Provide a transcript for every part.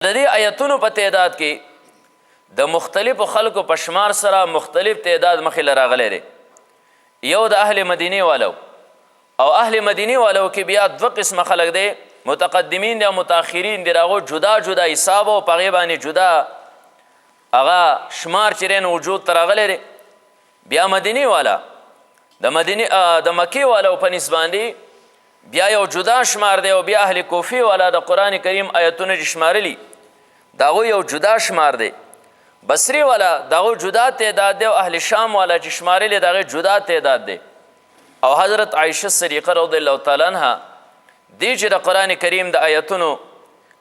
د دې آیتونو په تعداد کې د مختلفو خلکو په شمار سره مختلف تعداد مخې له راغلی دی. یو د اهل مدینې والو او اهل مدینې والو کې بیا دوه قسمه خلک دی، متقدمین دی او متاخرین دی. راغو جدا جدا حساب او په هغې باندې جدا هغه شمار چې دی نو وجود ته راغلی دی. بیا مدینې والا د مکې والو په نسبت باندې بیا یو جدا شمار دی، او بیا اهل کوفی والا د قرآن کریم آیتونه چې شمارلي د هغوی یو جدا شمار دی. بصري والا د هغو جدا تعداد دی، او اهل شام والا چې شمارلي د هغې جدا تعداد دی. او حضرت عایشه صدیقه رضی الله تعالی عنها دی چې د قرآن کریم د آیتونو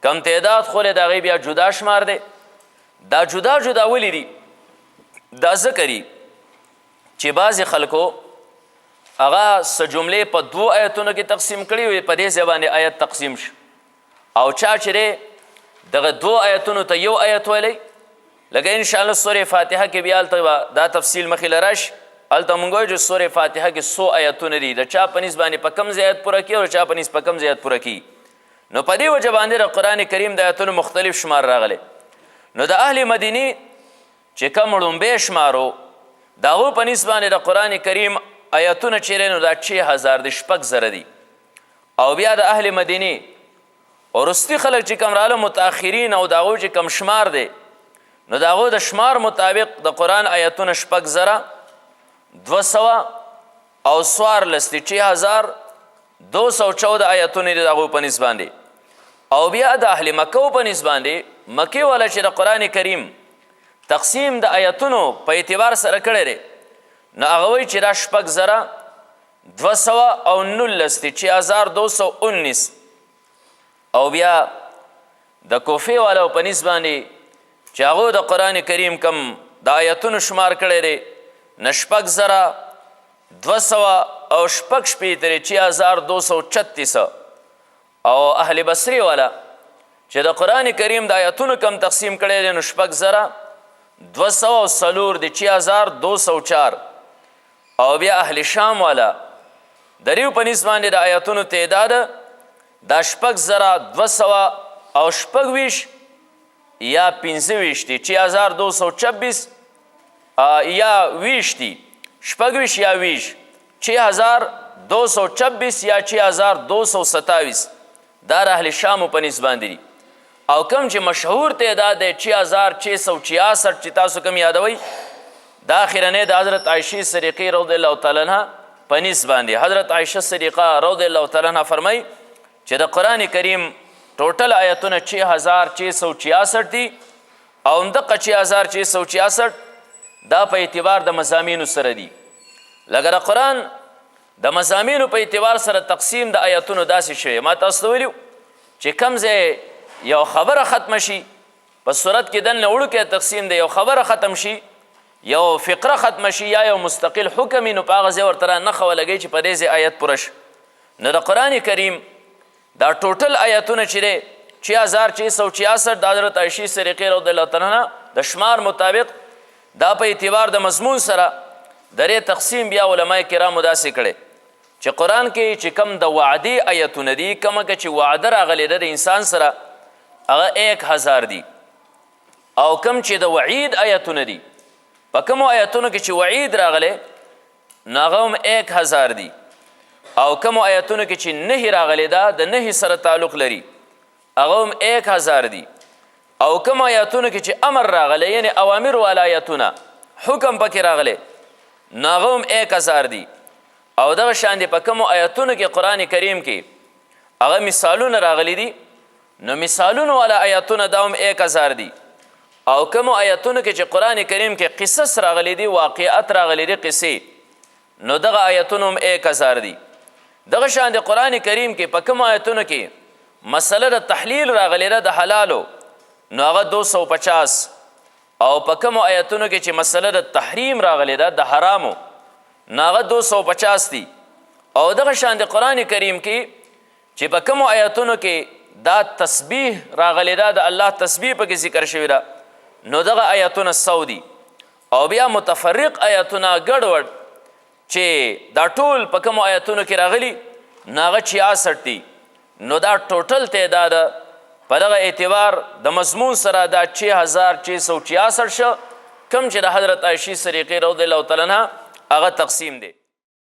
کم تعداد خولی د هغې بیا جدا شمار دی. دا جدا جدا ولی دی؟ دا ذکر دی چې بعضې خلکو هغه څه جملې په دوو آیتونو کې تقسیم کړي وي، په دې ځای باندې آیت تقسیم شو. او چا چې دی دغه دوو آیتونو ته یو آیت ویلی، لکه انشاءالله سورې فاتحه کې بیا هلته دا تفصیل مخې له راشي. هلته مونږ وایو چې سورې فاتحه کې 100 آیتونه دي، د چا په نسبت باندې په کم ځای آیت پوره کړي او د چا په نسبت په کم ځای آیت پوره کړي. نو په دې وجه باندې د قرآن کریم د آیتونو مختلف شمار راغلی. نو د اهل مدینې چې کوم ړومبی شمارو د هغو په نسبت باندې د قرآن کریم آیتونه چې نو دا 6000 د 6,000 دي. او بیا د اهل مدینې وروستي خلک چې کوم راغله متاخرین او د هغوی چې کوم شمار دی نو د هغوی د شمار مطابق د قرآن آیتونه 6,200 او 14 دي، 6,214 آیتونه دي د هغوی په نسبت باندې. او بیا د اهل مکه په نسبت باندې مکې والا چې د قرآن کریم تقسیم د آیتونو په اعتبار سره کړی دی نو هغه وایي چې دا 6,219 دي، 6,219. او بیا د کوفې والو په نسبت باندې چې هغو د قرآن کریم کم د آیتونو شمار کړی دی نه 6,200 او 6,000 6,236. او اهل بصري والا چې د قرآن کریم د آیتونو کم تقسیم کړی دی نو 6,204 دي، 6,204. او بیا اهل شام والا د ریو په نسبت باندې د آیتونو تعداد دا 6,200 او 26 یا 25 دي، 6,226 یا 20 دي، 26 یا 20، 6,226 یا 6,227 دا د اهل شامو په نسبت باندې دي. او کم چې مشهور تعداد دی 6,666 چې تاسو کم یادوئ دا اخرنی د حضرت عایشې صدیقې رضی الله تعالی عنها په نسبت باندې. حضرت عایشه صدیقه رضی الله تعالی عنها فرمایي چې د قرآن کریم ټوټل آیتونه 6,666 دي. او همدغه 6,666 دا په اعتبار د مضامینو سره دي. لکه د قرآن د مضامینو په اعتبار سره تقسیم د آیتونو داسې شوی، ما تاسو ته ویلي چې کم ځای یو خبره ختمه شي په صورت کې دننه وړوکی تقسیم دی، یو خبره ختم شي، یو فقره ختمه شي، یا یو مستقل حکم وي، نو په هغه ځای ورته نښه ولګوي چې په دې ځای آیت پوره شي. نو د قرآن کریم دا ټوټل آیتونه چې دی 6,666 د حضرت عایشې صدیقې رضی الله تعالی عنها د شمار مطابق دا په اعتبار د مضمون سره د دې تقسیم بیا علماء کرامو داسې کړی چې قرآن کې چې کم د وعدې آیتونه دي، کومه که چې وعده راغلی ده د انسان سره هغه 1,000 دي. او کم چې د وعید آیتونه دي، په کومو آیتونو کې چې وعید راغلی نو هغه هم 1,000 دي. او کومو آیتونو کې چې نهي راغلی ده د نهي سره تعلق لري هغه هم 1,000 دي. او کومو آیتونو کې چې امر راغلی یعنی اوامر والا آیتونه حکم پکې راغلی نو هغه هم 1,000 دي. او دغه شان دی په کومو آیتونو کې قرآن کریم کې هغه مثالونه راغلی دي نو مثالونو والا آیتونه دا هم 1,000 دي. او کومو آیتونو کې چې قرآن کریم کې قصص راغلی دي، واقعات راغلی دي، قصې، نو دغه آیتونه هم 1,000 دي. دغه شان د قرآن کریم کې په کومو آیتونو کې مسله د تحلیل راغلی ده د حلالو نو هغه 250. او په کومو آیتونو کې چې مسله د تحریم راغلی ده د حرامو نو هغه 250 دي. او دغه شان د قرآن کریم کې چې په کومو آیتونو کې دا تسبیح راغلی ده د الله تسبیح پکې ذکر شوی ده نو دغه آیتونه 100 دي. او بیا متفرق آیتونه ګډوډ چې دا ټول په کومو آیتونو کې راغلي نو هغه 66 دي. نو دا ټوټل تعداد په دغه اعتبار د مضمون سره دا 6666 شو، کوم چې د حضرت عایشې صدیقې رضی الله تعالی عنها هغه تقسیم دی.